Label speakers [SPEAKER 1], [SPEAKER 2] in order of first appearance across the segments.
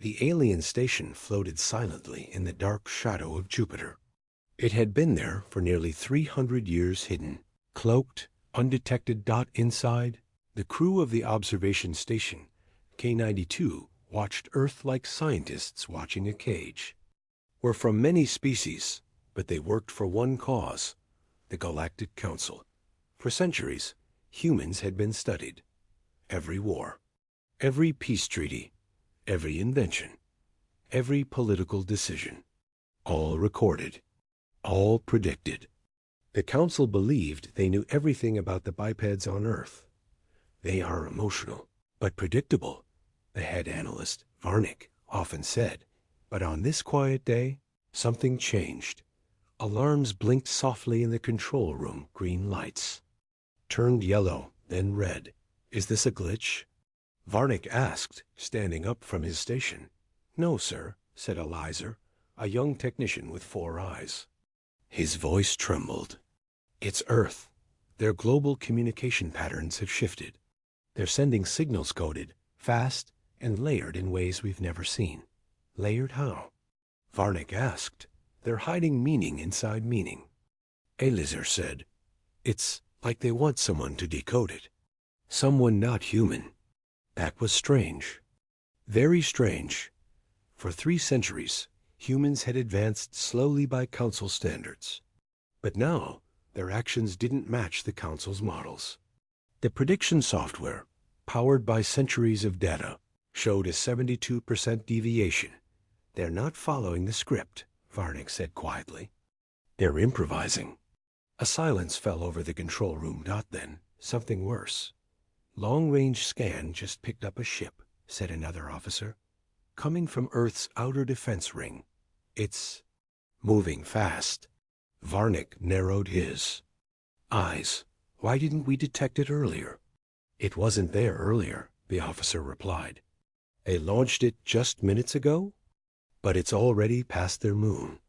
[SPEAKER 1] The alien station floated silently in the dark shadow of Jupiter. It had been there for nearly 300 years hidden, cloaked, undetected. Inside, the crew of the observation station, K-92, watched Earth like scientists watching a cage. Were from many species, but they worked for one cause, the Galactic Council. For centuries, humans had been studied. Every war, every peace treaty, every invention, every political decision, all recorded, all predicted. The Council believed they knew everything about the bipeds on Earth. They are emotional, but predictable, the head analyst, Varnick, often said. But on this quiet day, something changed. Alarms blinked softly in the control room, green lights. Turned yellow, then red. Is this a glitch? Varnick asked, standing up from his station. No, sir, said Elizer, a young technician with 4 eyes. His voice trembled. It's Earth. Their global communication patterns have shifted. They're sending signals coded, fast, and layered in ways we've never seen. Layered how? Varnick asked. They're hiding meaning inside meaning. Elizer said. It's like they want someone to decode it. Someone not human. That was strange. Very strange. For 3 centuries, humans had advanced slowly by Council standards. But now, their actions didn't match the Council's models. The prediction software, powered by centuries of data, showed a 72% deviation. They're not following the script, Varnick said quietly. They're improvising. A silence fell over the control room. Then, something worse. Long-range scan just picked up a ship, said another officer, coming from Earth's outer defense ring. It's moving fast. Varnick narrowed his eyes. Why didn't we detect it earlier? It wasn't there earlier, the officer replied. They launched it just minutes ago? But it's already past their moon.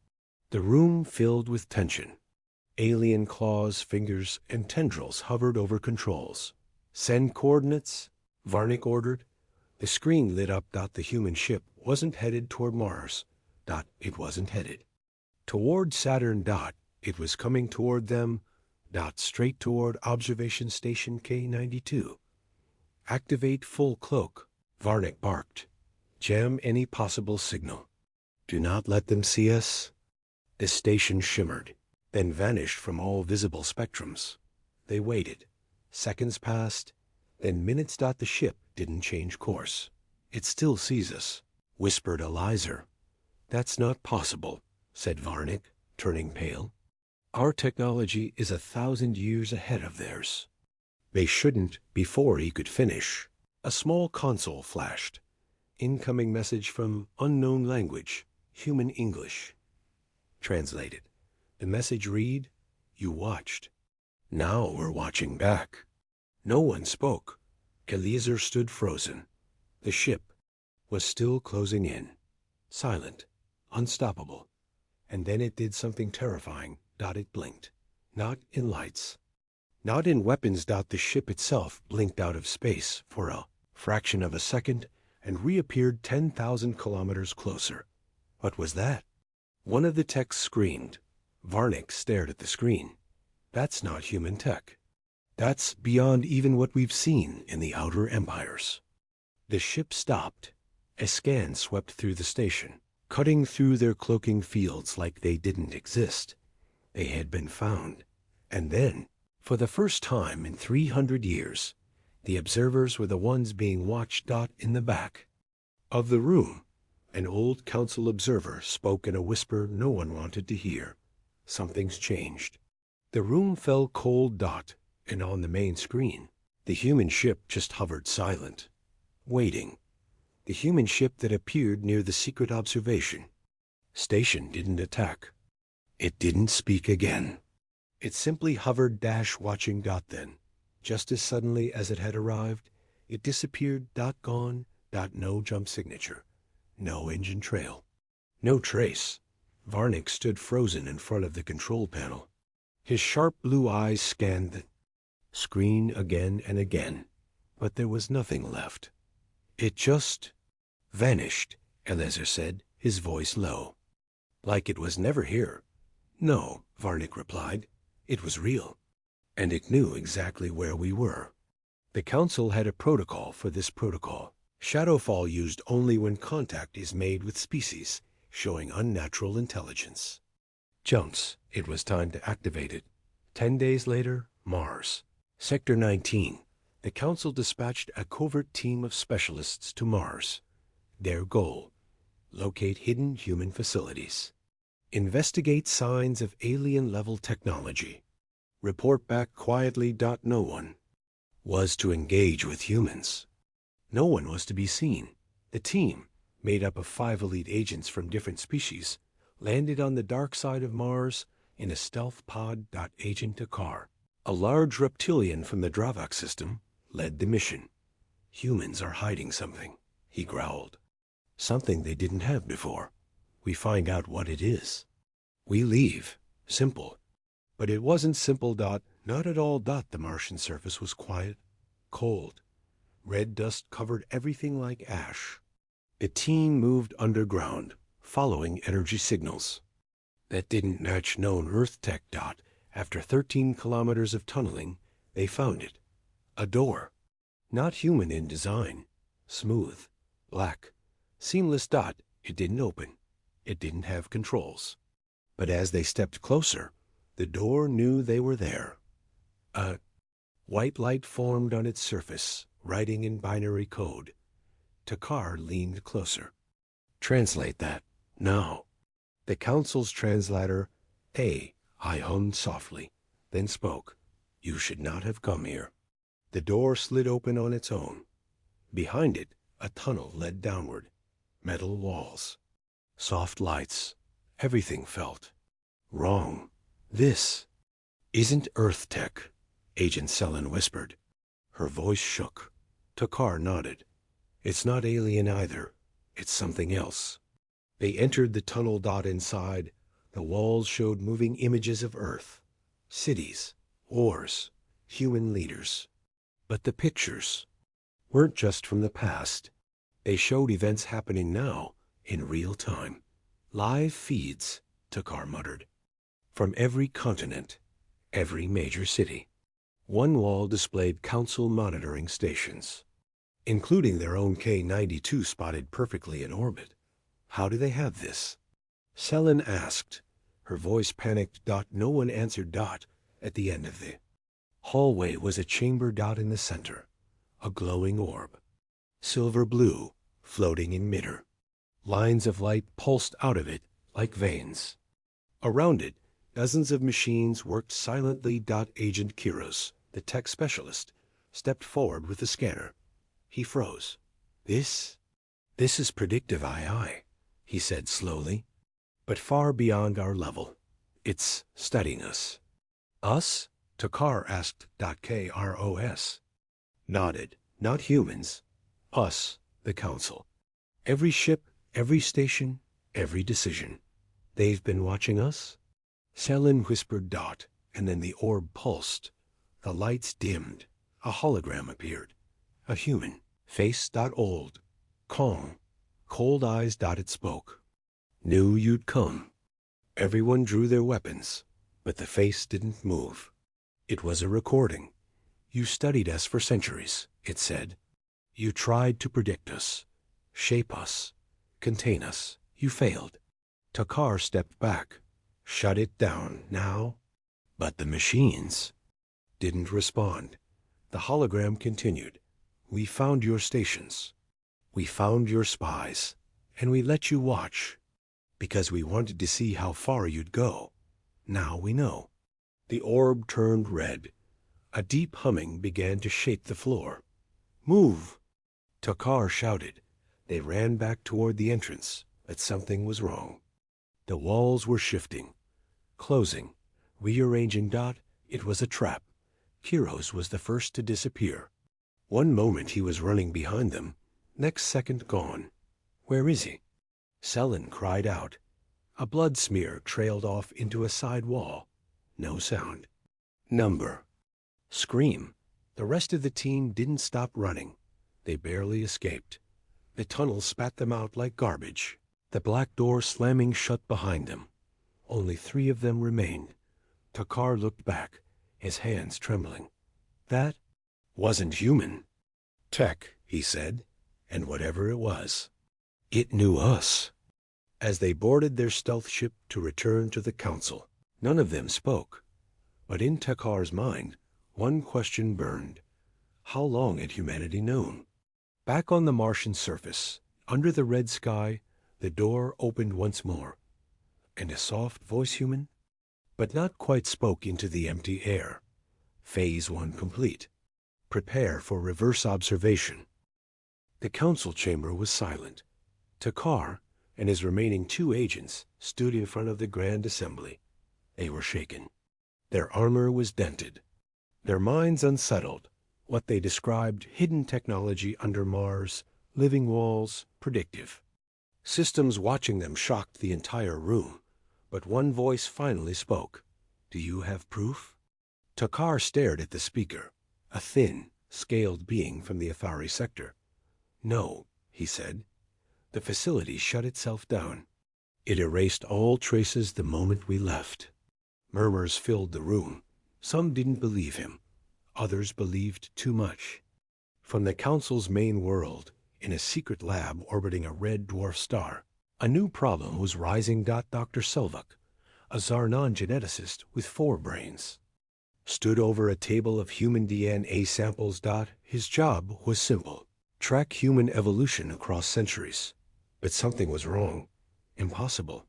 [SPEAKER 1] The room filled with tension. Alien claws, fingers, and tendrils hovered over controls. Send coordinates, Varnick ordered. The screen lit up. The human ship wasn't headed toward Mars. It wasn't headed toward Saturn. It was coming toward them. Straight toward observation station K-92. Activate full cloak, Varnick barked. Jam any possible signal. Do not let them see us. The station shimmered, then vanished from all visible spectrums. They waited. Seconds passed, then minutes. The ship didn't change course. It still sees us, whispered Elizer. That's not possible, said Varnick, turning pale. Our technology is 1,000 years ahead of theirs. They shouldn't. Before he could finish, a small console flashed. Incoming message from unknown language, human English. Translated. The message read, You watched. Now we're watching back. No one spoke. Elizer stood frozen. The ship was still closing in. Silent. Unstoppable. And then it did something terrifying. It blinked. Not in lights. Not in weapons. The ship itself blinked out of space for a fraction of a second and reappeared 10,000 kilometers closer. What was that? One of the techs screamed. Varnick stared at the screen. That's not human tech. That's beyond even what we've seen in the outer empires. The ship stopped. A scan swept through the station, cutting through their cloaking fields like they didn't exist. They had been found. And then, for the first time in 300 years, the observers were the ones being watched. In the back of the room, an old council observer spoke in a whisper no one wanted to hear. Something's changed. The room fell cold. And on the main screen, the human ship just hovered silent, waiting. The human ship that appeared near the secret observation station didn't attack. It didn't speak again. It simply hovered, watching. Then, just as suddenly as it had arrived, it disappeared. Gone. No jump signature. No engine trail. No trace. Varnick stood frozen in front of the control panel. His sharp blue eyes scanned the screen again and again, but there was nothing left. It just vanished Eleazar said, his voice low. Like it was never here. No, Varnick replied. It was real. And it knew exactly where we were. The Council had a protocol for this protocol. Shadowfall used only when contact is made with species showing unnatural intelligence. Jones, it was time to activate it. 10 days later, Mars. Sector 19. The Council dispatched a covert team of specialists to Mars. Their goal: locate hidden human facilities. Investigate signs of alien-level technology. Report back quietly. No one was to engage with humans. No one was to be seen. The team, made up of 5 elite agents from different species, landed on the dark side of Mars in a stealth pod. Agent Takar, a large reptilian from the Dravak system, led the mission. Humans are hiding something, he growled. Something they didn't have before. We find out what it is. We leave. Simple. But it wasn't simple. Not at all. The Martian surface was quiet, cold. Red dust covered everything like ash. The team moved underground, following energy signals. That didn't match known Earth tech. After 13 kilometers of tunneling, they found it. A door. Not human in design. Smooth. Black. Seamless. It didn't open. It didn't have controls. But as they stepped closer, the door knew they were there. A white light formed on its surface, writing in binary code. Takar leaned closer. Translate that, now. The Council's translator, I hummed softly, then spoke. You should not have come here. The door slid open on its own. Behind it, a tunnel led downward. Metal walls. Soft lights. Everything felt wrong. This isn't Earth tech, Agent Selen whispered. Her voice shook. Takar nodded. It's not alien either. It's something else. They entered the tunnel. Inside, the walls showed moving images of Earth. Cities, wars, human leaders. But the pictures weren't just from the past. They showed events happening now, in real time. Live feeds, Takar muttered. From every continent, every major city. One wall displayed Council monitoring stations, including their own K-92 spotted perfectly in orbit. How do they have this? Selen asked. Her voice panicked. No one answered. At the end of the hallway was a chamber. In the center, a glowing orb. Silver blue, floating in midair. Lines of light pulsed out of it like veins. Around it, dozens of machines worked silently. Agent Kiros, the tech specialist, stepped forward with the scanner. He froze. This is predictive AI, he said slowly, but far beyond our level. It's studying us. Us? Takar asked. Kros nodded. Not humans. Us, the Council. Every ship, every station, every decision. They've been watching us? Selen whispered. And then the orb pulsed. The lights dimmed. A hologram appeared. A human. Face. Old. Calm. Cold eyes. It spoke. Knew you'd come. Everyone drew their weapons, but the face didn't move. It was a recording. You studied us for centuries, it said. You tried to predict us, shape us, contain us. You failed. Takar stepped back. Shut it down now. But the machines didn't respond. The hologram continued. We found your stations. We found your spies. And we let you watch. Because we wanted to see how far you'd go. Now we know. The orb turned red. A deep humming began to shake the floor. Move! Takar shouted. They ran back toward the entrance, but something was wrong. The walls were shifting, closing, rearranging. It was a trap. Kiros was the first to disappear. One moment he was running behind them, next second gone. Where is he? Selen cried out. A blood smear trailed off into a side wall. No sound. Number. Scream. The rest of the team didn't stop running. They barely escaped. The tunnel spat them out like garbage, the black door slamming shut behind them. Only 3 of them remained. Takar looked back, his hands trembling. That wasn't human. Tech, he said, and whatever it was, it knew us. As they boarded their stealth ship to return to the council, none of them spoke. But in Takar's mind, one question burned. How long had humanity known? Back on the Martian surface, under the red sky, the door opened once more, and a soft voice human, but not quite, spoke into the empty air. Phase 1 complete. Prepare for reverse observation. The council chamber was silent. Takar and his remaining 2 agents stood in front of the Grand Assembly. They were shaken. Their armor was dented. Their minds unsettled. What they described hidden technology under Mars, living walls, predictive. Systems watching them shocked the entire room. But one voice finally spoke. Do you have proof? Takar stared at the speaker, a thin, scaled being from the Athari sector. No, he said. The facility shut itself down. It erased all traces the moment we left. Murmurs filled the room. Some didn't believe him. Others believed too much. From the Council's main world, in a secret lab orbiting a red dwarf star, a new problem was rising. Dr. Selvak, a Zarnan geneticist with 4 brains, stood over a table of human DNA samples. His job was simple: track human evolution across centuries. But something was wrong. Impossible.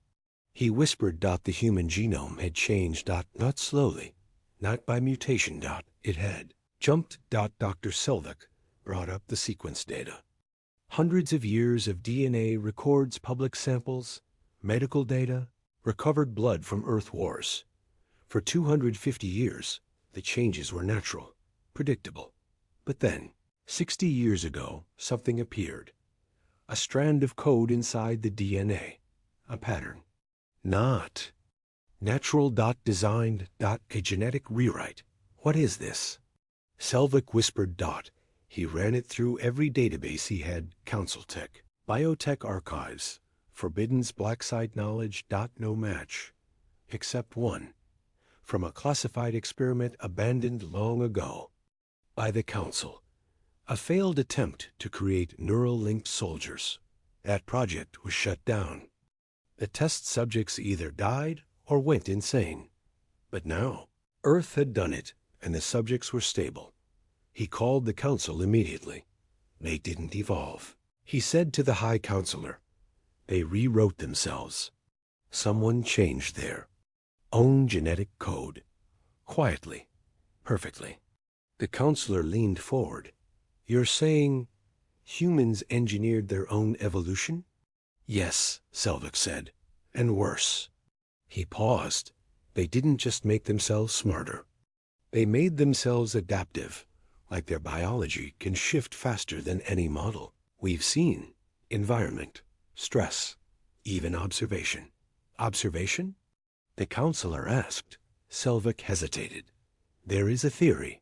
[SPEAKER 1] He whispered. The human genome had changed. Not slowly, not by mutation. It had jumped. Dr. Selvak brought up the sequence data. Hundreds of years of DNA records public samples, medical data, recovered blood from Earth wars. For 250 years, the changes were natural, predictable. But then, 60 years ago, something appeared. A strand of code inside the DNA. A pattern. Not natural. Designed. A genetic rewrite. What is this? Selvak whispered. He ran it through every database he had. Council Tech, Biotech Archives, Forbidden's black site knowledge. No match. Except one. From a classified experiment abandoned long ago by the Council. A failed attempt to create neural-linked soldiers. That project was shut down. The test subjects either died or went insane. But now, Earth had done it, and the subjects were stable. He called the Council immediately. They didn't evolve. He said to the High Counselor, they rewrote themselves. Someone changed their own genetic code. Quietly, perfectly. The Counselor leaned forward. You're saying humans engineered their own evolution? Yes, Selvak said, and worse. He paused. They didn't just make themselves smarter. They made themselves adaptive, like their biology can shift faster than any model we've seen. Environment, stress, even observation. Observation? The Counselor asked. Selvak hesitated. There is a theory.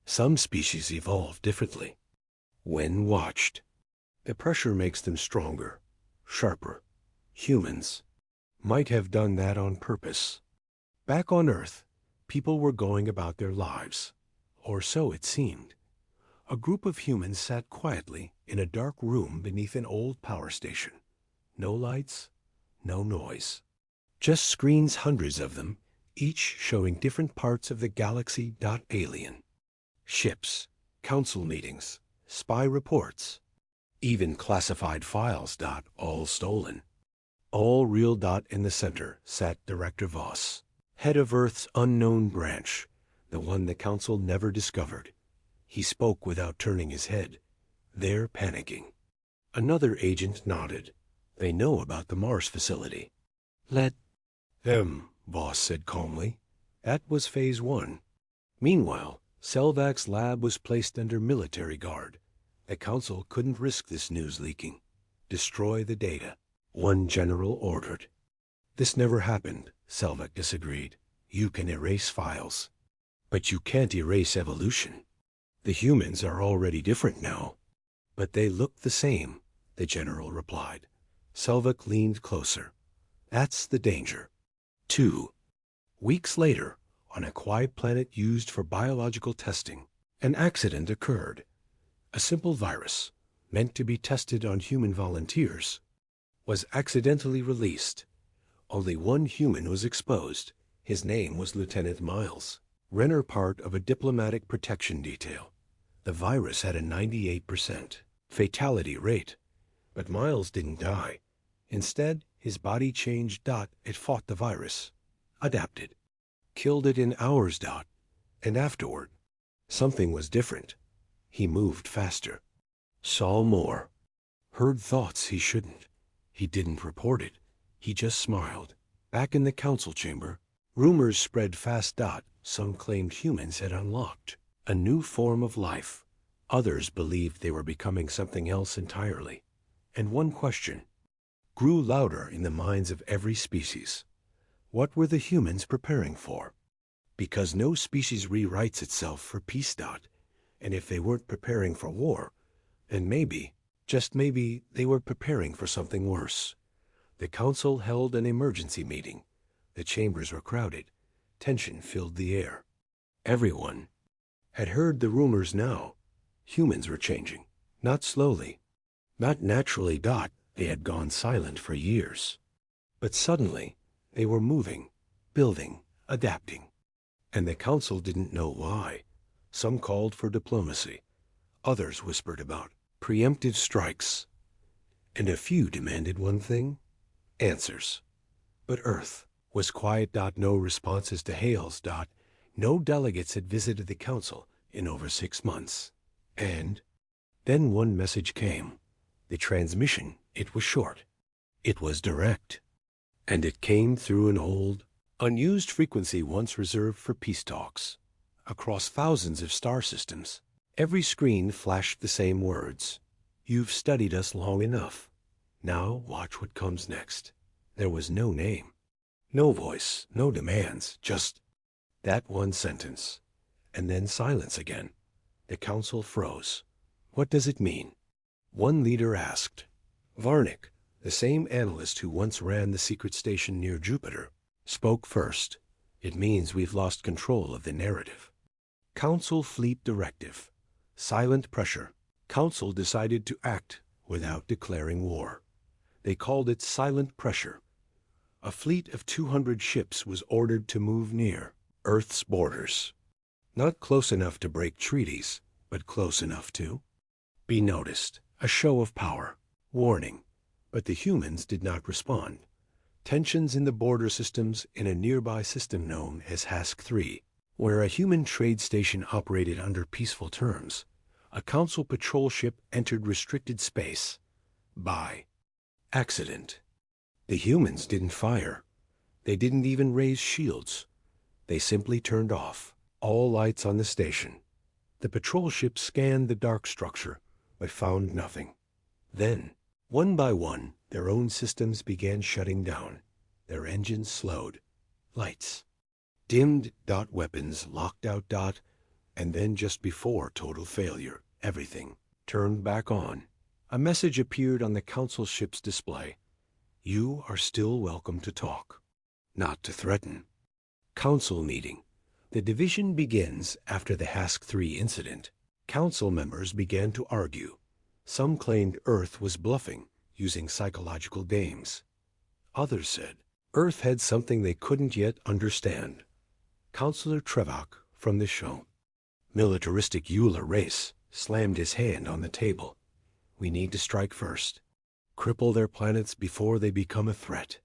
[SPEAKER 1] Some species evolve differently. When watched, the pressure makes them stronger, sharper. Humans might have done that on purpose. Back on Earth, people were going about their lives, or so it seemed. A group of humans sat quietly in a dark room beneath an old power station. No lights, no noise. Just screens, hundreds of them, each showing different parts of the galaxy. Alien. Ships, council meetings, spy reports, even classified files. All stolen. All real. In the center sat Director Voss, head of Earth's unknown branch, the one the Council never discovered. He spoke without turning his head. They're panicking. Another agent nodded. They know about the Mars facility. Let them, Voss said calmly. That was Phase 1. Meanwhile, Selvak's lab was placed under military guard. The Council couldn't risk this news leaking. Destroy the data. One general ordered. This never happened, Selvak disagreed. You can erase files, but you can't erase evolution. The humans are already different now, but they look the same. the general replied. Selvig leaned closer. That's the danger. 2 weeks later, on a quiet planet used for biological testing, an accident occurred. A simple virus, meant to be tested on human volunteers, was accidentally released. Only one human was exposed. His name was Lieutenant Miles, Renner, part of a diplomatic protection detail. The virus had a 98% fatality rate, but Miles didn't die. Instead, his body changed. It fought the virus, adapted, killed it in hours. And afterward, something was different. He moved faster, saw more, heard thoughts he shouldn't. He didn't report it. He just smiled. Back in the council chamber, rumors spread fast. Some claimed humans had unlocked a new form of life. Others believed they were becoming something else entirely. And one question grew louder in the minds of every species. What were the humans preparing for? Because no species rewrites itself for peace. And if they weren't preparing for war, then maybe, just maybe, they were preparing for something worse. The council held an emergency meeting. The chambers were crowded. Tension filled the air. Everyone had heard the rumors now. Humans were changing, not slowly, not naturally. They had gone silent for years. But suddenly, they were moving, building, adapting. And the council didn't know why. Some called for diplomacy. Others whispered about preemptive strikes. And a few demanded one thing: answers. But Earth was quiet. No responses to hails. No delegates had visited the council in over 6 months. And then one message came. The transmission, it was short. It was direct. And it came through an old, unused frequency once reserved for peace talks. Across thousands of star systems, every screen flashed the same words. You've studied us long enough. Now watch what comes next. There was no name, no voice, no demands, just that one sentence. And then silence again. The council froze. What does it mean? One leader asked. Varnick, the same analyst who once ran the secret station near Jupiter, spoke first. It means we've lost control of the narrative. Council fleet directive. Silent pressure. Council decided to act without declaring war. They called it silent pressure. A fleet of 200 ships was ordered to move near Earth's borders. Not close enough to break treaties, but close enough to be noticed. A show of power. Warning. But the humans did not respond. Tensions in the border systems in a nearby system known as HASK-3, where a human trade station operated under peaceful terms. A council patrol ship entered restricted space by accident. The humans didn't fire. They didn't even raise shields. They simply turned off all lights on the station. The patrol ship scanned the dark structure, but found nothing. Then, one by one, their own systems began shutting down. Their engines slowed. Lights dimmed. Weapons locked out. And then, just before total failure, everything turned back on. A message appeared on the council ship's display. You are still welcome to talk, not to threaten. Council meeting. The division begins after the HASK-3 incident. Council members began to argue. Some claimed Earth was bluffing, using psychological games. Others said Earth had something they couldn't yet understand. Councillor Trevok from the show, militaristic Euler race, slammed his hand on the table. We need to strike first. Cripple their planets before they become a threat.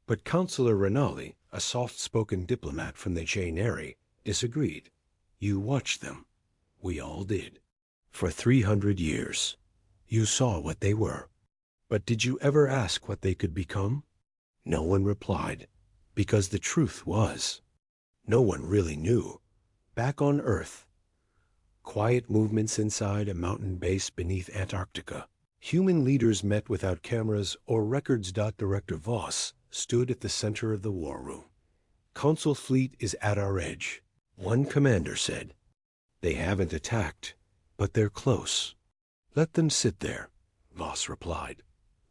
[SPEAKER 1] But Councillor Renali, a soft-spoken diplomat from the Jainari, disagreed. You watched them. We all did. For 300 years. You saw what they were. But did you ever ask what they could become? No one replied, because the truth was, no one really knew. Back on Earth, quiet movements inside a mountain base beneath Antarctica. Human leaders met without cameras or records. Director Voss stood at the center of the war room. Council fleet is at our edge. One commander said, they haven't attacked, but they're close. Let them sit there. Voss replied.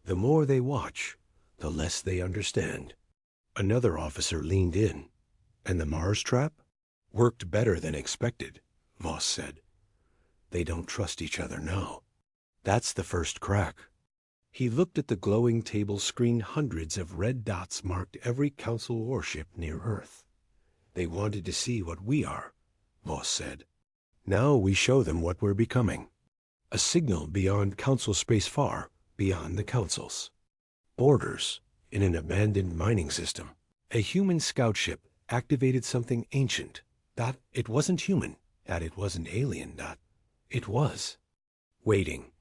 [SPEAKER 1] The more they watch, the less they understand. Another officer leaned in. And the Mars trap? Worked better than expected, Voss said. They don't trust each other now. That's the first crack. He looked at the glowing table screen. Hundreds of red dots marked every Council warship near Earth. They wanted to see what we are, Voss said. Now we show them what we're becoming. A signal beyond Council space, far beyond the Council's borders. In an abandoned mining system, a human scout ship activated something ancient. It wasn't human. It wasn't alien. It was waiting.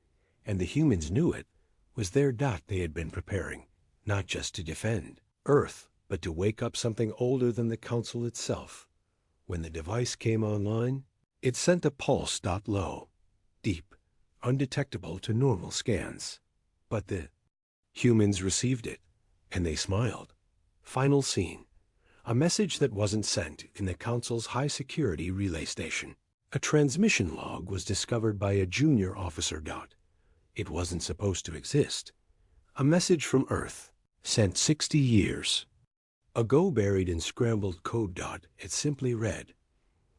[SPEAKER 1] And the humans knew it was their. They had been preparing, not just to defend Earth, but to wake up something older than the Council itself. When the device came online, it sent a pulse. Low, deep, undetectable to normal scans. But the humans received it, and they smiled. Final scene. A message that wasn't sent in the Council's high-security relay station. A transmission log was discovered by a junior officer. It wasn't supposed to exist. A message from Earth, sent 60 years ago, buried in scrambled code. It simply read,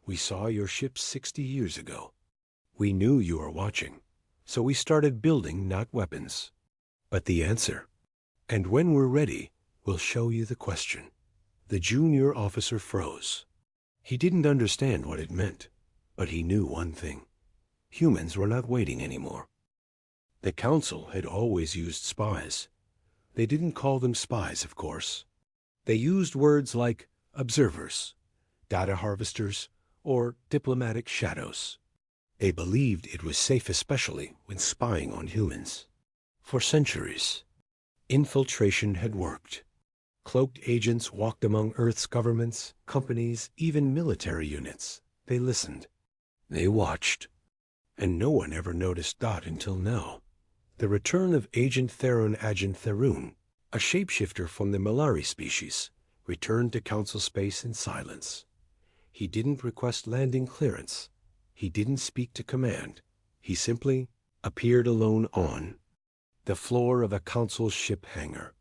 [SPEAKER 1] "We saw your ship 60 years ago. We knew you were watching, so we started building, not weapons, but the answer. And when we're ready, we'll show you the question." The junior officer froze. He didn't understand what it meant, but he knew one thing. Humans were not waiting anymore. The Council had always used spies. They didn't call them spies, of course. They used words like observers, data harvesters, or diplomatic shadows. They believed it was safe, especially when spying on humans. For centuries, infiltration had worked. Cloaked agents walked among Earth's governments, companies, even military units. They listened. They watched. And no one ever noticed. Until now. The return of Agent Therun, a shapeshifter from the Malari species, returned to Council space in silence. He didn't request landing clearance. He didn't speak to command. He simply appeared alone on the floor of a Council ship hangar,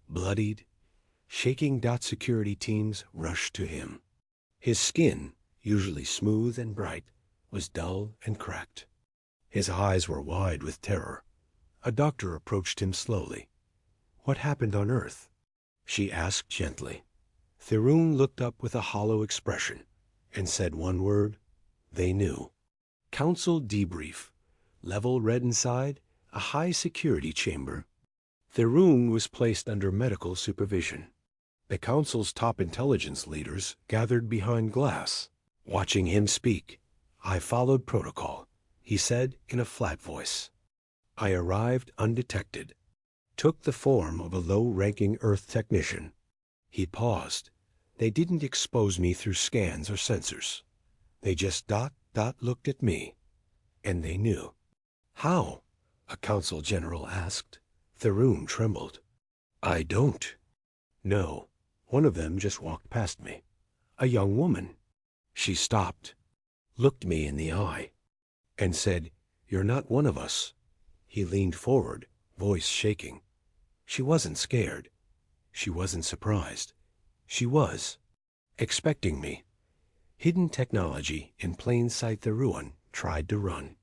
[SPEAKER 1] bloodied, shaking. Security teams rushed to him. His skin, usually smooth and bright, was dull and cracked. His eyes were wide with terror. A doctor approached him slowly. "What happened on Earth?" she asked gently. Therun looked up with a hollow expression and said one word: "They knew." Council debrief. Level red inside, a high-security chamber. Therun was placed under medical supervision. The Council's top intelligence leaders gathered behind glass, watching him speak. "I followed protocol," he said in a flat voice. "I arrived undetected. Took the form of a low-ranking Earth technician." He paused. "They didn't expose me through scans or sensors. They just looked at me. And they knew." "How?" a Council general asked. Therun trembled. "I don't know. One of them just walked past me. A young woman." She stopped, looked me in the eye, and said, "You're not one of us." He leaned forward, voice shaking. She wasn't scared. She wasn't surprised. She was expecting me. Hidden technology in plain sight. Therun tried to run.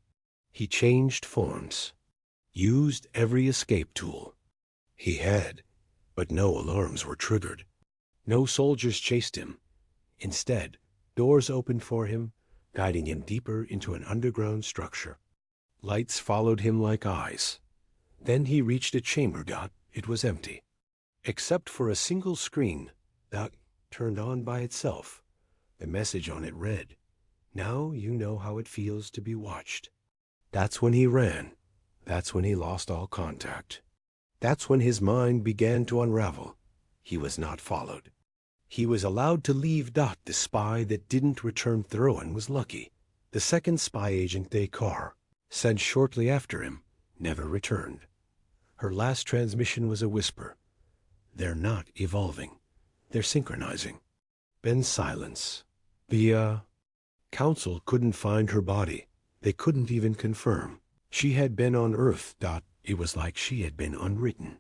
[SPEAKER 1] He changed forms, used every escape tool he had, but no alarms were triggered. No soldiers chased him. Instead, doors opened for him, guiding him deeper into an underground structure. Lights followed him like eyes. Then he reached a chamber. It was empty, except for a single screen that turned on by itself. The message on it read, "Now you know how it feels to be watched." That's when he ran. That's when he lost all contact. That's when his mind began to unravel. He was not followed. He was allowed to leave. The spy that didn't return. Therun was lucky. The second spy agent, Descartes, sent shortly after him, never returned. Her last transmission was a whisper. "They're not evolving. They're synchronizing." Then silence. The Council couldn't find her body. They couldn't even confirm she had been on Earth. It was like she had been unwritten.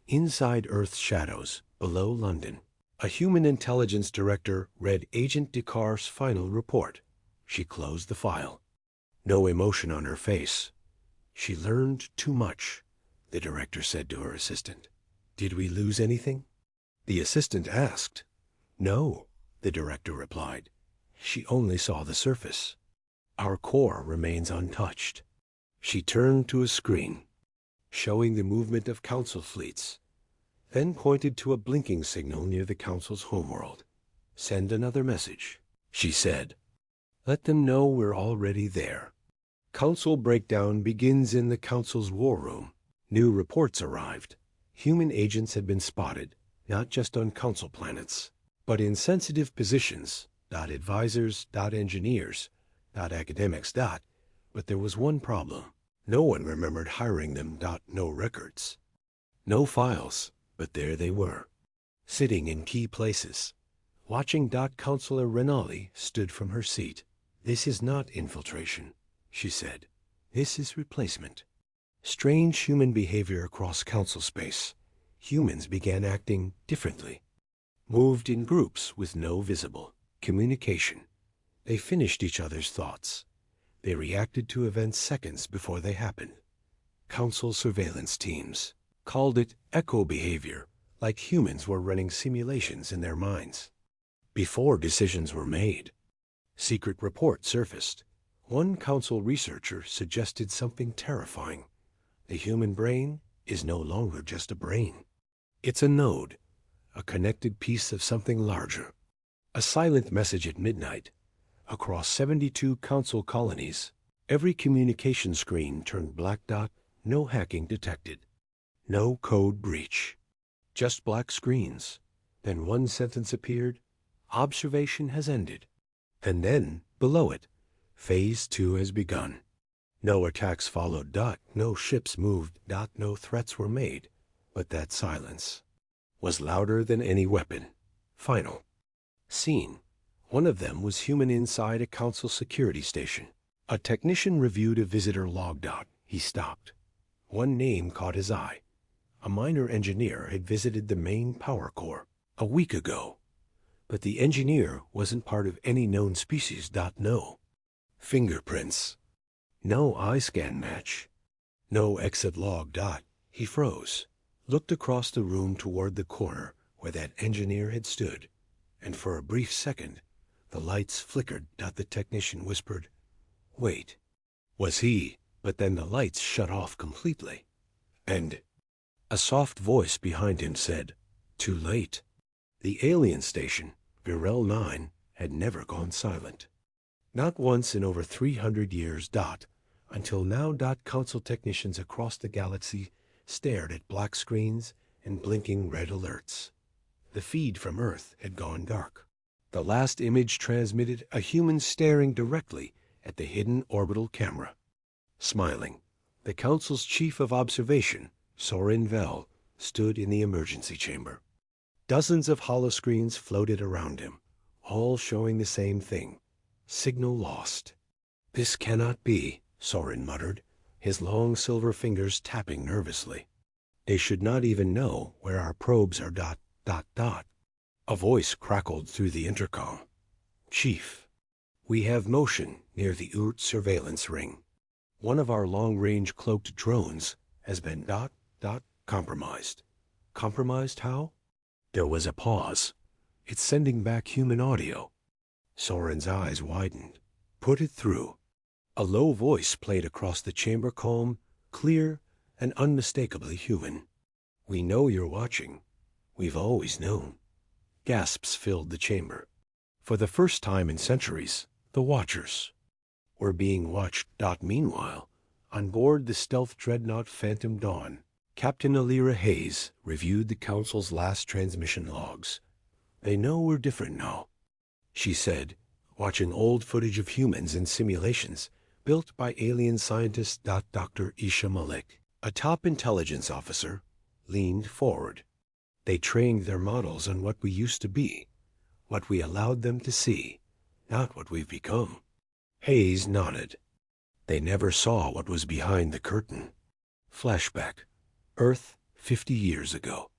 [SPEAKER 1] Inside Earth's shadows, below London, a human intelligence director read Agent Descartes' final report. She closed the file. No emotion on her face. She learned too much, the director said to her assistant. Did we lose anything? The assistant asked. No, the director replied. She only saw the surface. Our core remains untouched. She turned to a screen, showing the movement of council fleets, then pointed to a blinking signal near the council's homeworld. Send another message, she said. Let them know we're already there. Council breakdown begins in the council's war room. New reports arrived. Human agents had been spotted, not just on council planets, but in sensitive positions, advisors, engineers, academics, but there was one problem. No one remembered hiring them, no records. No files, but there they were, sitting in key places. Watching Counselor Renali stood from her seat. This is not infiltration, she said. This is replacement. Strange human behavior across council space. Humans began acting differently. Moved in groups with no visible communication. They finished each other's thoughts. They reacted to events seconds before they happened. Council surveillance teams called it echo behavior, like humans were running simulations in their minds. Before decisions were made, secret reports surfaced. One council researcher suggested something terrifying. The human brain is no longer just a brain. It's a node, a connected piece of something larger. A silent message at midnight. Across 72 council colonies, every communication screen turned black. No hacking detected. No code breach. Just black screens. Then one sentence appeared. Observation has ended. And then, below it, Phase 2 has begun. No attacks followed. No ships moved. No threats were made. But that silence was louder than any weapon. Final. Scene. One of them was human inside a council security station. A technician reviewed a visitor log. He stopped. One name caught his eye. A minor engineer had visited the main power core a week ago. But the engineer wasn't part of any known species. No. Fingerprints. No eye scan match. No exit log. He froze, looked across the room toward the corner where that engineer had stood, and for a brief second, the lights flickered. The technician whispered, "Wait." Was he? But then the lights shut off completely. And a soft voice behind him said, "Too late." The alien station, Virel 9, had never gone silent. Not once in over 300 years. Until now. Council technicians across the galaxy stared at black screens and blinking red alerts. The feed from Earth had gone dark. The last image transmitted a human staring directly at the hidden orbital camera. Smiling, the Council's chief of observation, Soren Vell, stood in the emergency chamber. Dozens of holoscreens floated around him, all showing the same thing. Signal lost. This cannot be, Soren muttered, his long silver fingers tapping nervously. They should not even know where our probes are. A voice crackled through the intercom. Chief, we have motion near the Urt surveillance ring. One of our long-range cloaked drones has been compromised. Compromised how? There was a pause. It's sending back human audio. Soren's eyes widened. Put it through. A low voice played across the chamber, calm, clear, and unmistakably human. We know you're watching. We've always known. Gasps filled the chamber. For the first time in centuries, the Watchers were being watched. Meanwhile, on board the stealth dreadnought Phantom Dawn, Captain Alira Hayes reviewed the Council's last transmission logs. They know we're different now, she said, watching old footage of humans in simulations built by alien scientist. Dr. Isha Malik, a top intelligence officer, leaned forward. They trained their models on what we used to be, what we allowed them to see, not what we've become. Hayes nodded. They never saw what was behind the curtain. Flashback. Earth 50 years ago.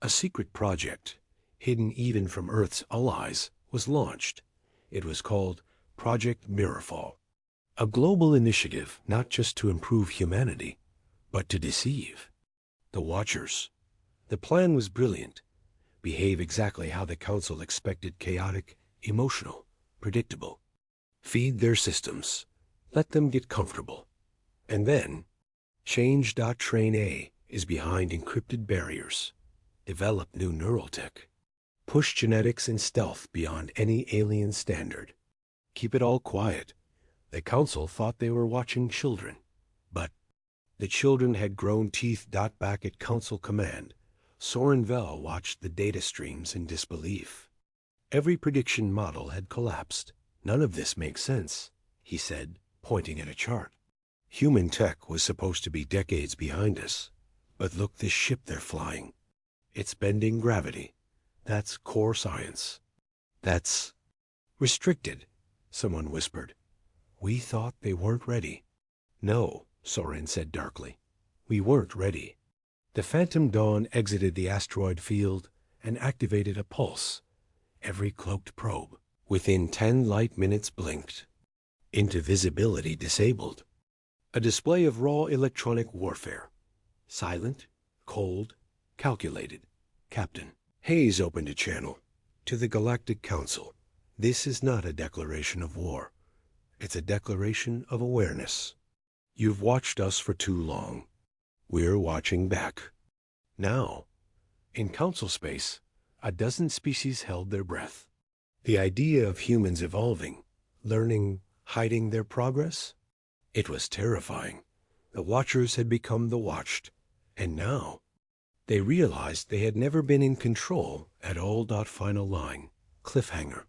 [SPEAKER 1] A secret project, hidden even from Earth's allies, was launched. It was called Project Mirrorfall. A global initiative not just to improve humanity, but to deceive the Watchers. The plan was brilliant. Behave exactly how the Council expected: chaotic, emotional, predictable. Feed their systems. Let them get comfortable. And then, change. Train A is behind encrypted barriers. Develop new neural tech. Push genetics and stealth beyond any alien standard. Keep it all quiet. The Council thought they were watching children. But the children had grown teeth. Back at Council command, Soren Vell watched the data streams in disbelief. Every prediction model had collapsed. None of this makes sense, he said, pointing at a chart. Human tech was supposed to be decades behind us. But look, this ship they're flying. It's bending gravity. That's core science. That's restricted, someone whispered. We thought they weren't ready. No, Soren said darkly. We weren't ready. The Phantom Dawn exited the asteroid field and activated a pulse. Every cloaked probe, within 10 light minutes, blinked. Into visibility disabled. A display of raw electronic warfare. Silent, cold, calculated. Captain Hayes opened a channel. To the Galactic Council. This is not a declaration of war. It's a declaration of awareness. You've watched us for too long. We're watching back. Now, in Council space, a dozen species held their breath. The idea of humans evolving, learning, hiding their progress? It was terrifying. The Watchers had become the watched, and now they realized they had never been in control at all. Final line. Cliffhanger.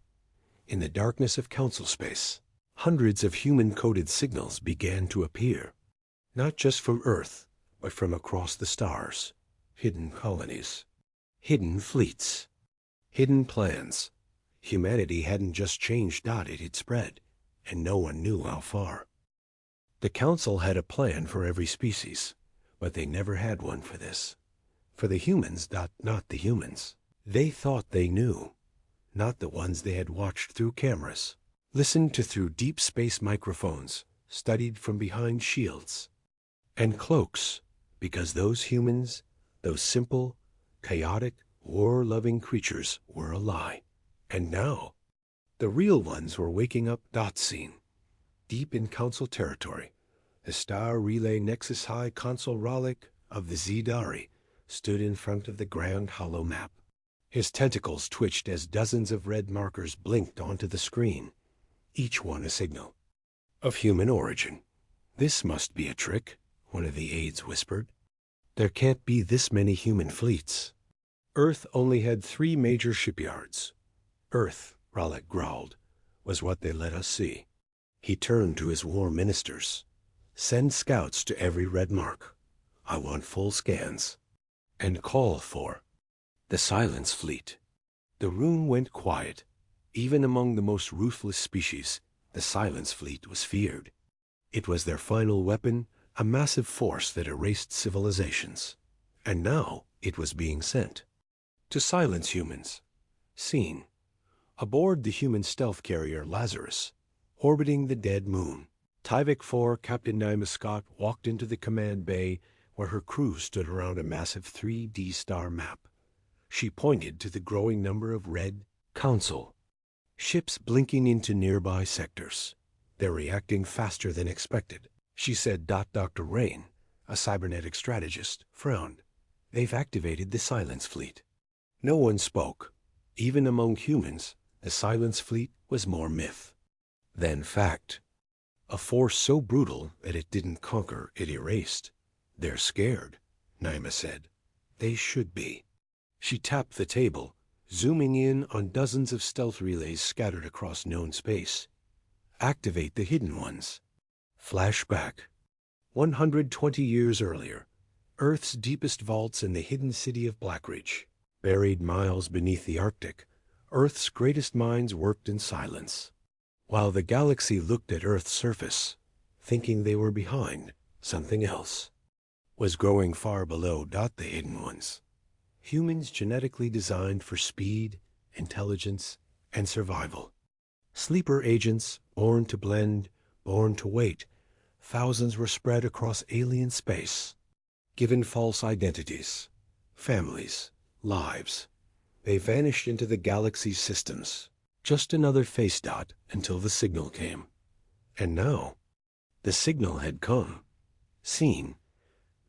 [SPEAKER 1] In the darkness of Council space, hundreds of human-coded signals began to appear. Not just from Earth, but from across the stars. Hidden colonies. Hidden fleets. Hidden plans. Humanity hadn't just changed. It had spread, and no one knew how far. The Council had a plan for every species, but they never had one for this. For the humans. Not the humans. They thought they knew. Not the ones they had watched through cameras, listened to through deep space microphones, studied from behind shields and cloaks, because those humans, those simple, chaotic, war-loving creatures, were a lie. And now, the real ones were waking up. Scene. Deep in Council territory, the Star Relay Nexus High Consul Ralik of the Zidari stood in front of the grand hollow map. His tentacles twitched as dozens of red markers blinked onto the screen, each one a signal. Of human origin. This must be a trick, one of the aides whispered. There can't be this many human fleets. Earth only had 3 major shipyards. Earth, Ralik growled, was what they let us see. He turned to his war ministers. Send scouts to every red mark. I want full scans. And call for the Silence Fleet. The room went quiet. Even among the most ruthless species, the Silence Fleet was feared. It was their final weapon, a massive force that erased civilizations. And now it was being sent to silence humans. Scene. Aboard the human stealth carrier Lazarus, orbiting the dead moon. Tyvek 4 Captain Naima Scott walked into the command bay where her crew stood around a massive 3D star map. She pointed to the growing number of red Council ships blinking into nearby sectors. They're reacting faster than expected, she said. Dr. Rain, a cybernetic strategist, frowned. They've activated the Silence Fleet. No one spoke. Even among humans, the Silence Fleet was more myth than fact. A force so brutal that it didn't conquer, it erased. They're scared, Naima said. They should be. She tapped the table, zooming in on dozens of stealth relays scattered across known space. Activate the hidden ones. Flashback. 120 years earlier, Earth's deepest vaults in the hidden city of Blackridge. Buried miles beneath the Arctic, Earth's greatest minds worked in silence. While the galaxy looked at Earth's surface, thinking they were behind something else. was growing far below the hidden ones. Humans genetically designed for speed, intelligence, and survival. Sleeper agents, born to blend, born to wait. Thousands were spread across alien space, given false identities, families, lives. They vanished into the galaxy's systems. Just another face dot until the signal came. And now, the signal had come. Seen.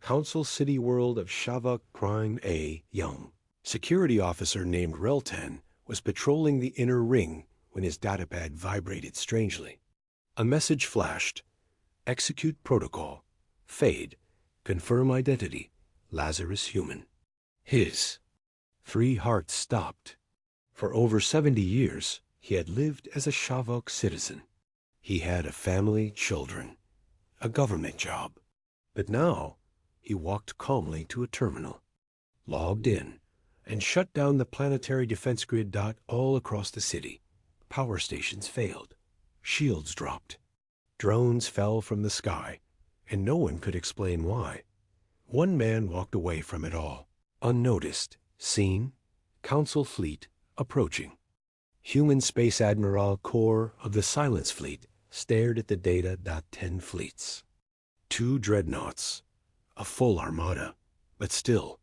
[SPEAKER 1] Council City World of Shavak Prime A. Young. Security officer named Reltan was patrolling the inner ring when his datapad vibrated strangely. A message flashed. Execute protocol. Fade. Confirm identity. Lazarus human. His 3 hearts stopped. For over 70 years, he had lived as a Shavok citizen. He had a family, children, a government job. But now, he walked calmly to a terminal, logged in, and shut down the planetary defense grid all across the city. Power stations failed. Shields dropped. Drones fell from the sky, and no one could explain why. One man walked away from it all, unnoticed, seen, Council fleet approaching. Human Space Admiral Corps of the Silence Fleet stared at the data. 10 fleets. 2 dreadnoughts. A full armada. But still,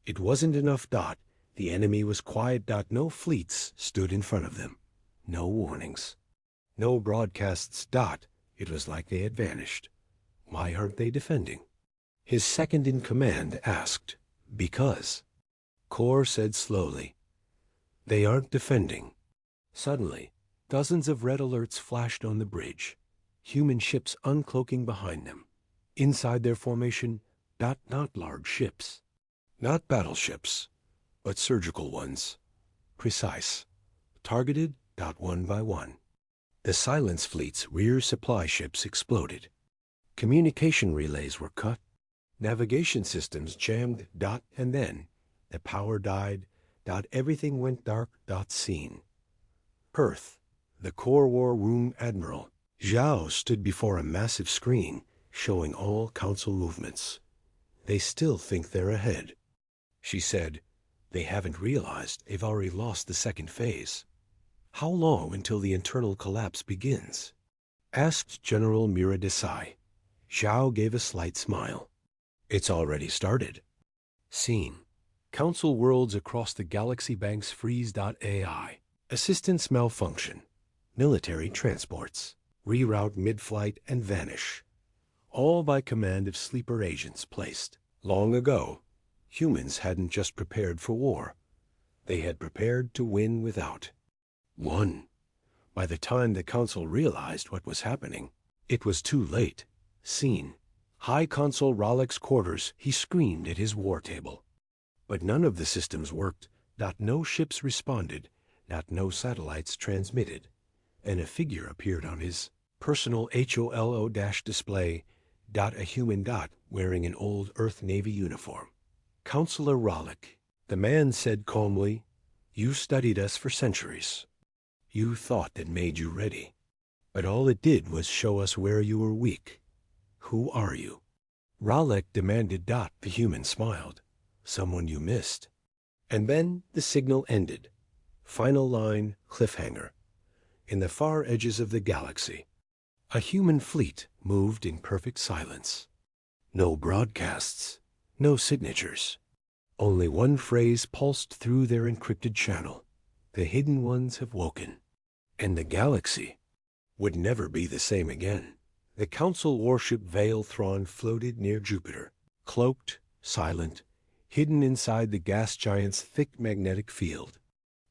[SPEAKER 1] it wasn't enough. The enemy was quiet. No fleets stood in front of them. No warnings. No broadcasts. It was like they had vanished. Why aren't they defending? His second-in-command asked. Because. Corps said slowly. They aren't defending. Suddenly, dozens of red alerts flashed on the bridge. Human ships uncloaking behind them. Inside their formation, not large ships. Not battleships, but surgical ones. Precise. Targeted. One by one. The Silence Fleet's rear supply ships exploded. Communication relays were cut. Navigation systems jammed. And then, the power died. Everything went dark. Seen. Perth, the Core War Room Admiral, Zhao stood before a massive screen showing all Council movements. They still think they're ahead. She said, they haven't realized they've already lost the second phase. How long until the internal collapse begins? Asked General Mira Desai. Zhao gave a slight smile. It's already started. Seen. Council worlds across the galaxy banks freeze. AI. Assistance malfunction. Military transports. Reroute mid-flight and vanish. All by command of sleeper agents placed. Long ago, humans hadn't just prepared for war. They had prepared to win without. Won. By the time the Council realized what was happening, it was too late. Seen. High Consul Rollick's quarters, he screamed at his war table. But none of the systems worked. No ships responded. No satellites transmitted. And a figure appeared on his personal HOLO display. A human wearing an old Earth Navy uniform. Counselor Rollick. The man said calmly, you studied us for centuries. You thought that made you ready. But all it did was show us where you were weak. Who are you? Rollick demanded. The human smiled. Someone you missed. And then the signal ended. Final line, cliffhanger. In the far edges of the galaxy, a human fleet moved in perfect silence. No broadcasts, no signatures. Only one phrase pulsed through their encrypted channel. The hidden ones have woken. And the galaxy would never be the same again. The Council warship Veil Thrawn floated near Jupiter, cloaked, silent, hidden inside the gas giant's thick magnetic field.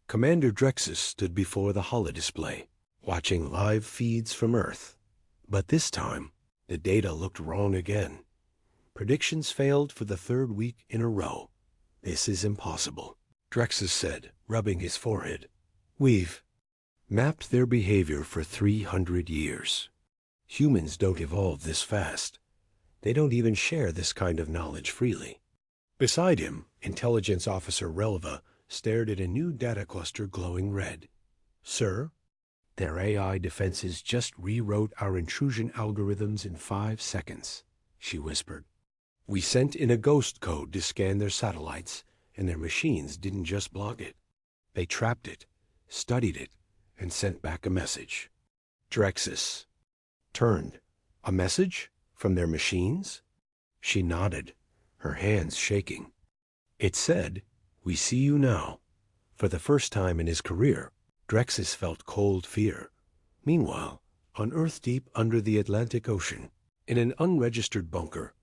[SPEAKER 1] Commander Drexus stood before the holodisplay, watching live feeds from Earth. But this time, the data looked wrong again. Predictions failed for the 3rd week in a row. This is impossible, Drexus said, rubbing his forehead. We've mapped their behavior for 300 years. Humans don't evolve this fast. They don't even share this kind of knowledge freely. Beside him, Intelligence Officer Relva stared at a new data cluster glowing red. Sir, their AI defenses just rewrote our intrusion algorithms in 5 seconds, she whispered. We sent in a ghost code to scan their satellites, and their machines didn't just block it. They trapped it, studied it, and sent back a message. Drexis turned. A message? From their machines? She nodded, her hands shaking. It said, "We see you now." For the first time in his career, Drexis felt cold fear. Meanwhile, on Earth deep under the Atlantic Ocean, in an unregistered bunker,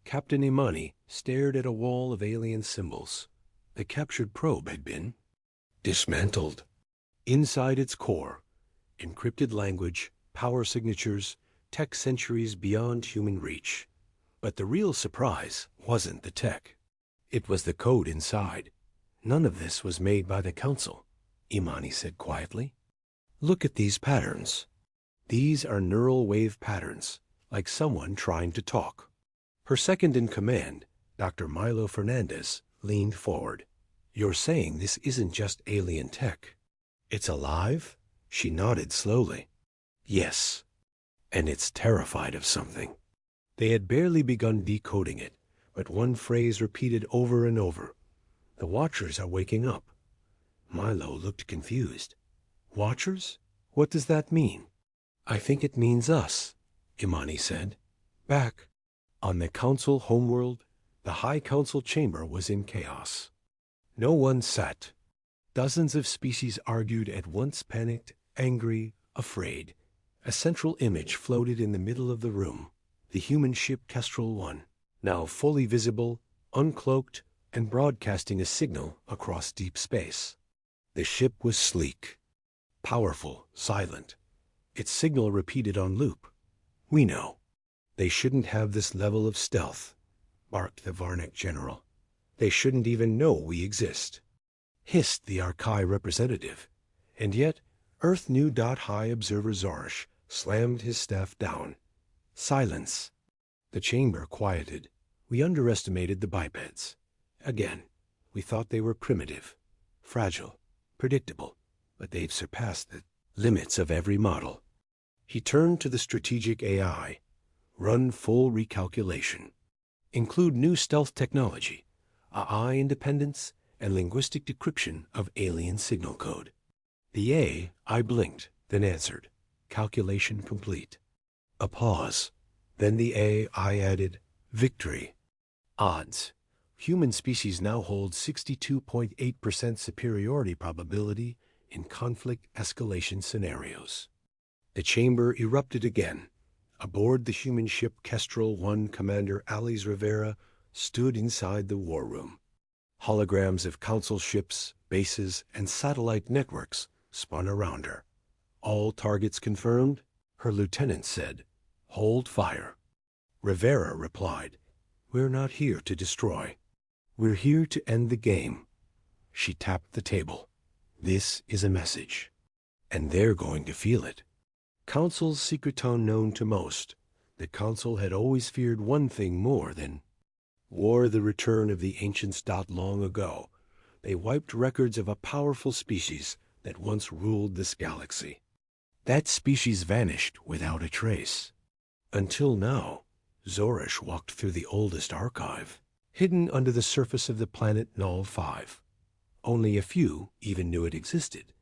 [SPEAKER 1] Captain Imani stared at a wall of alien symbols. The captured probe had been dismantled. Inside its core, encrypted language, power signatures, tech centuries beyond human reach. But the real surprise wasn't the tech. It was the code inside. None of this was made by the Council, Imani said quietly. Look at these patterns. These are neural wave patterns, like someone trying to talk. Her second in command, Dr. Milo Fernandez, leaned forward. You're saying this isn't just alien tech? It's alive? She nodded slowly. Yes. And it's terrified of something. They had barely begun decoding it, but one phrase repeated over and over. The Watchers are waking up. Milo looked confused. Watchers? What does that mean? I think it means us, Imani said. Back on the Council homeworld, the High Council chamber was in chaos. No one sat. Dozens of species argued at once, panicked, angry, afraid. A central image floated in the middle of the room, the human ship Kestrel 1, now fully visible, uncloaked, and broadcasting a signal across deep space. The ship was sleek, powerful, silent. Its signal repeated on loop. We know. They shouldn't have this level of stealth, barked the Varnic general. They shouldn't even know we exist, hissed the Arkai representative. And yet, Earth New. High Observer Zorish slammed his staff down. Silence. The chamber quieted. We underestimated the bipeds. Again, we thought they were primitive, fragile, predictable, but they've surpassed the limits of every model. He turned to the strategic AI. Run full recalculation. Include new stealth technology, AI independence, and linguistic decryption of alien signal code. The AI blinked, then answered. Calculation complete. A pause. Then the AI added, victory. Odds. Human species now hold 62.8% superiority probability in conflict escalation scenarios. The chamber erupted again. Aboard the human ship Kestrel 1, Commander Alice Rivera stood inside the war room. Holograms of council ships, bases, and satellite networks spun around her. All targets confirmed, her lieutenant said. Hold fire. Rivera replied, We're not here to destroy. We're here to end the game. She tapped the table. This is a message. And they're going to feel it. Council's secret tone known to most. The Council had always feared one thing more than war, the return of the ancients. Long ago, they wiped records of a powerful species that once ruled this galaxy. That species vanished without a trace. Until now, Zorish walked through the oldest archive, hidden under the surface of the planet Null 5. Only a few even knew it existed.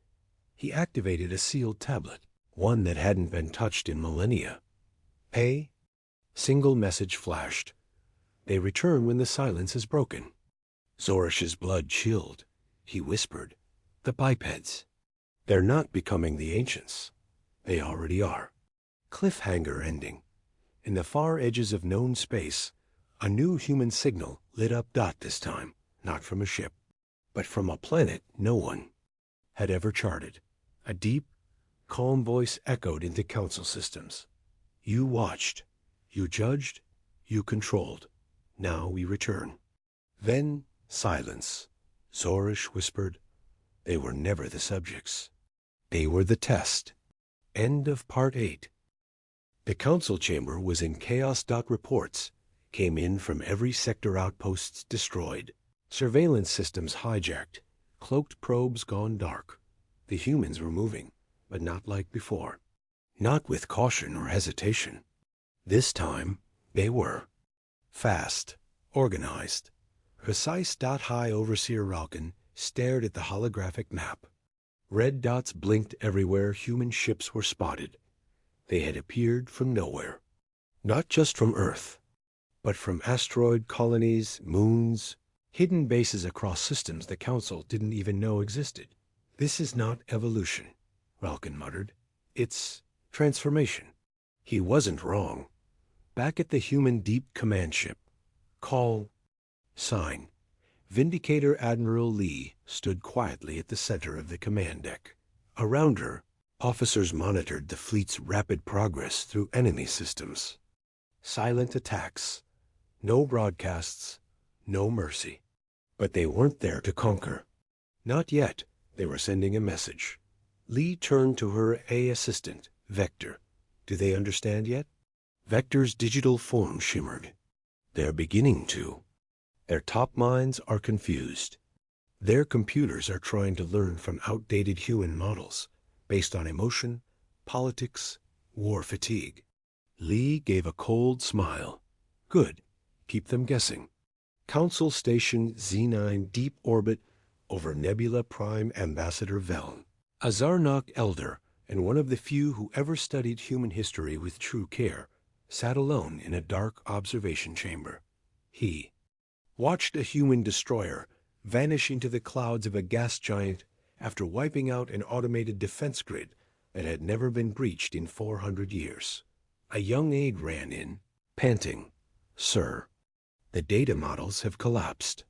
[SPEAKER 1] He activated a sealed tablet, one that hadn't been touched in millennia. Pay? Single message flashed. They return when the silence is broken. Zorish's blood chilled. He whispered, The bipeds. They're not becoming the ancients. They already are. Cliffhanger ending. In the far edges of known space, a new human signal lit up. This time, not from a ship, but from a planet no one had ever charted. A deep, calm voice echoed into council systems. You watched. You judged. You controlled. Now we return. Then silence. Zorish whispered, They were never the subjects. They were the test. End of Part 8. The council chamber was in chaos. Reports came in from every sector. Outposts destroyed. Surveillance systems hijacked. Cloaked probes gone dark. The humans were moving, but not like before. Not with caution or hesitation. This time, they were. Fast. organized. Precise. High Overseer Ralkin stared at the holographic map. Red dots blinked everywhere human ships were spotted. They had appeared from nowhere. Not just from Earth, but from asteroid colonies, moons, hidden bases across systems the Council didn't even know existed. This is not evolution, Ralkin muttered. It's transformation. He wasn't wrong. Back at the human deep command ship, call sign. Vindicator Admiral Lee stood quietly at the center of the command deck. Around her, officers monitored the fleet's rapid progress through enemy systems. Silent attacks. No broadcasts. No mercy. But they weren't there to conquer. Not yet. They were sending a message. Lee turned to her assistant, Vector. Do they understand yet? Vector's digital form shimmered. They're beginning to. Their top minds are confused. Their computers are trying to learn from outdated human models based on emotion, politics, war fatigue. Lee gave a cold smile. Good. Keep them guessing. Council Station Z9 deep orbit over Nebula Prime Ambassador Veln. A Zarnok elder and one of the few who ever studied human history with true care sat alone in a dark observation chamber. He watched a human destroyer vanish into the clouds of a gas giant after wiping out an automated defense grid that had never been breached in 400 years. A young aide ran in, panting. Sir, the data models have collapsed.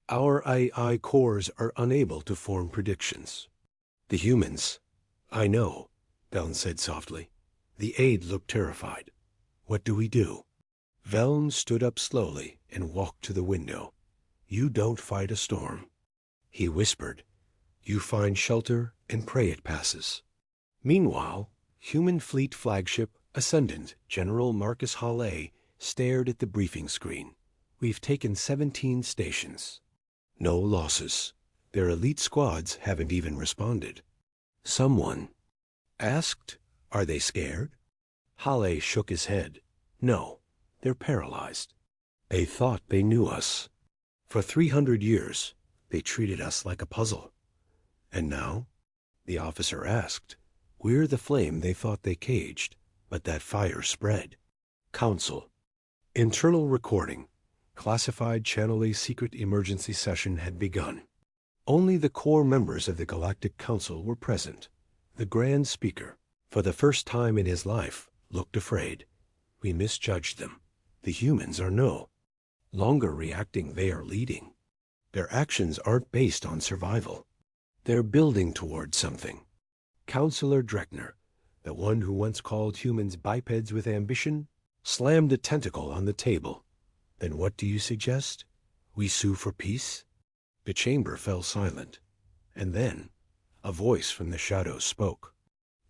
[SPEAKER 1] Our AI cores are unable to form predictions. The humans. I know, Veln said softly. The aide looked terrified. What do we do? Veln stood up slowly and walked to the window. You don't fight a storm. He whispered. You find shelter and pray it passes. Meanwhile, human fleet flagship Ascendant General Marcus Hallé stared at the briefing screen. We've taken 17 stations. No losses. Their elite squads haven't even responded. Someone asked, are they scared? Hallé shook his head. No, they're paralyzed. They thought they knew us. For 300 years, they treated us like a puzzle. And now? The officer asked. We're the flame they thought they caged, but that fire spread. Council. Internal recording. Classified Channel A secret emergency session had begun. Only the core members of the Galactic Council were present. The Grand Speaker, for the first time in his life, looked afraid. We misjudged them. The humans are no longer reacting, they are leading. Their actions aren't based on survival. They're building toward something. Counselor Dreckner, the one who once called humans bipeds with ambition, slammed a tentacle on the table. Then what do you suggest? We sue for peace? The chamber fell silent. And then a voice from the shadows spoke.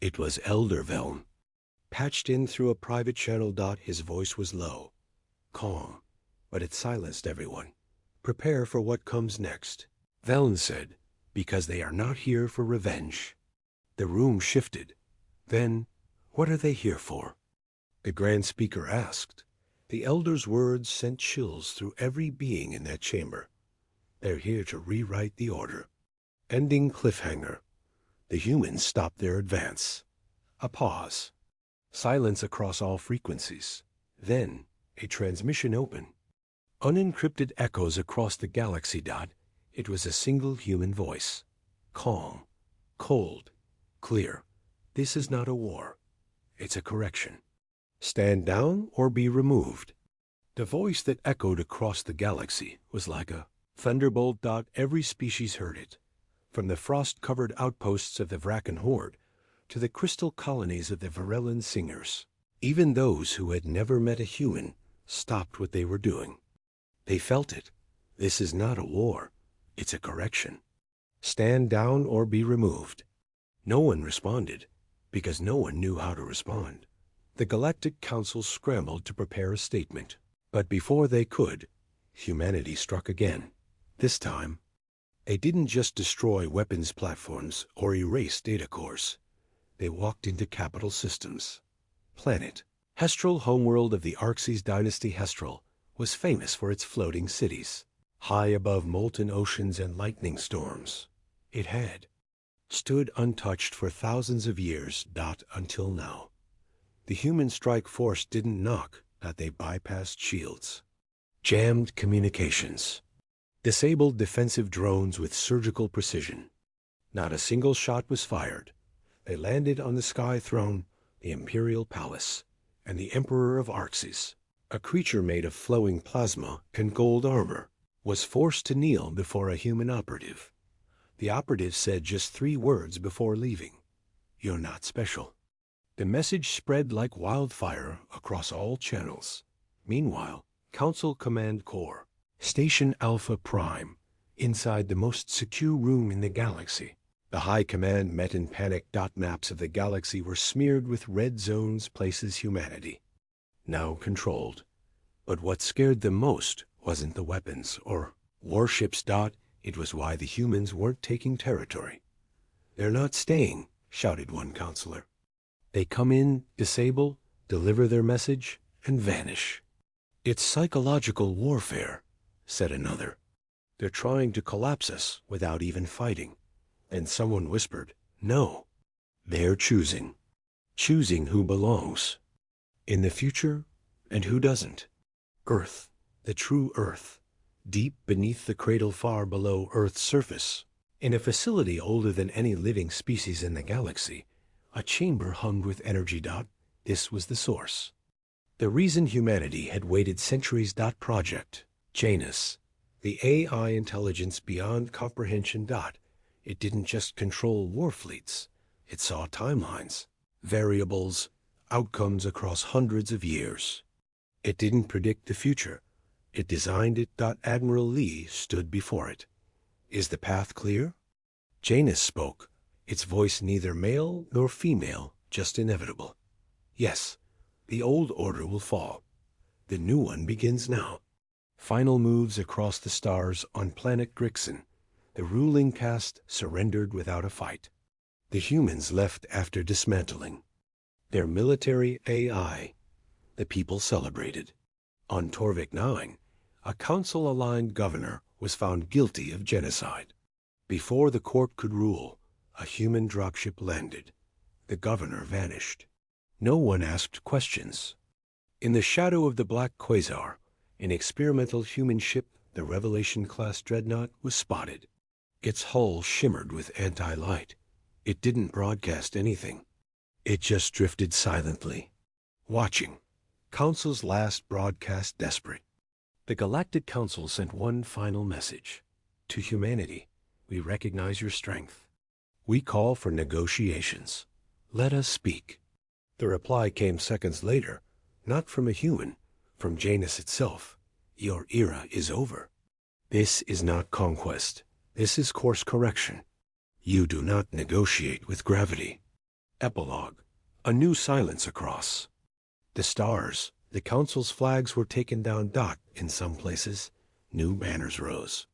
[SPEAKER 1] It was Elder Veln. Patched in through a private channel. His voice was low, calm, but it silenced everyone. Prepare for what comes next, Veln said, because they are not here for revenge. The room shifted. Then, what are they here for? The Grand Speaker asked. The Elder's words sent chills through every being in that chamber. They're here to rewrite the order. Ending cliffhanger. The humans stopped their advance. A pause. Silence across all frequencies. Then, a transmission open. Unencrypted echoes across the galaxy. It was a single human voice. Calm. Cold. Clear. This is not a war. It's a correction. Stand down or be removed. The voice that echoed across the galaxy was like a thunderbolt. Every species heard it, from the frost-covered outposts of the Vrakan horde to the crystal colonies of the Varellan singers. Even those who had never met a human stopped what they were doing. They felt it. This is not a war. It's a correction. Stand down or be removed. No one responded, because no one knew how to respond. The Galactic Council scrambled to prepare a statement. But before they could, humanity struck again. This time, they didn't just destroy weapons platforms or erase data cores. They walked into capital systems. Planet. Hestral, homeworld of the Arxes dynasty. Hestral was famous for its floating cities, high above molten oceans and lightning storms. It had stood untouched for thousands of years. Until now. The human strike force didn't knock, that they bypassed shields, jammed communications, disabled defensive drones with surgical precision. Not a single shot was fired. They landed on the Sky Throne, the Imperial Palace, and the Emperor of Arxes, a creature made of flowing plasma and gold armor, was forced to kneel before a human operative. The operative said just 3 words before leaving: "You're not special." The message spread like wildfire across all channels. Meanwhile, Council Command Corps, Station Alpha Prime, inside the most secure room in the galaxy. The High Command met in panic. Maps of the galaxy were smeared with red zones, places humanity now controlled. But what scared them most wasn't the weapons or warships. It was why the humans weren't taking territory. "They're not staying," shouted one counselor. "They come in, disable, deliver their message, and vanish." "It's psychological warfare," said another. "They're trying to collapse us without even fighting." And someone whispered, "No, they're choosing who belongs in the future and who doesn't." Earth, the true Earth, deep beneath the cradle, far below Earth's surface, in a facility older than any living species in the galaxy, a chamber hung with energy. This was the source. The reason humanity had waited centuries. Project Janus, the AI intelligence beyond comprehension. It didn't just control war fleets. It saw timelines, variables, outcomes across hundreds of years. It didn't predict the future. It designed it. Admiral Lee stood before it. "Is the path clear?" Janus spoke, its voice neither male nor female, just inevitable. "Yes, the old order will fall. The new one begins now." Final moves across the stars on planet Grixon. The ruling caste surrendered without a fight. The humans left after dismantling their military AI. The people celebrated. On Torvik 9, a council-aligned governor was found guilty of genocide. Before the court could rule, a human dropship landed. The governor vanished. No one asked questions. In the shadow of the Black Quasar, an experimental human ship, the Revelation-class dreadnought, was spotted. Its hull shimmered with anti-light. It didn't broadcast anything. It just drifted silently, watching. Council's last broadcast desperate. The Galactic Council sent one final message. "To humanity, we recognize your strength. We call for negotiations. Let us speak." The reply came seconds later, not from a human, from Janus itself. "Your era is over. This is not conquest. This is course correction. You do not negotiate with gravity." Epilogue. A new silence across the stars. The council's flags were taken down. In some places, new banners rose.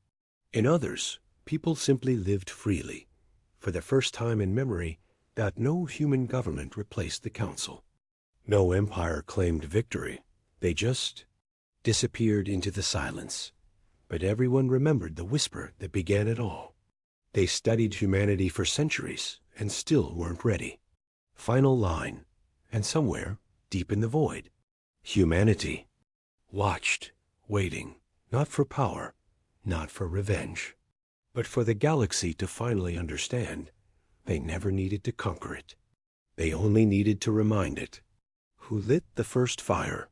[SPEAKER 1] In others, people simply lived freely. For the first time in memory, no human government replaced the council. No empire claimed victory. They just disappeared into the silence. But everyone remembered the whisper that began it all. They studied humanity for centuries and still weren't ready. Final line, and somewhere, deep in the void, humanity watched, waiting, not for power, not for revenge, but for the galaxy to finally understand. They never needed to conquer it. They only needed to remind it. Who lit the first fire?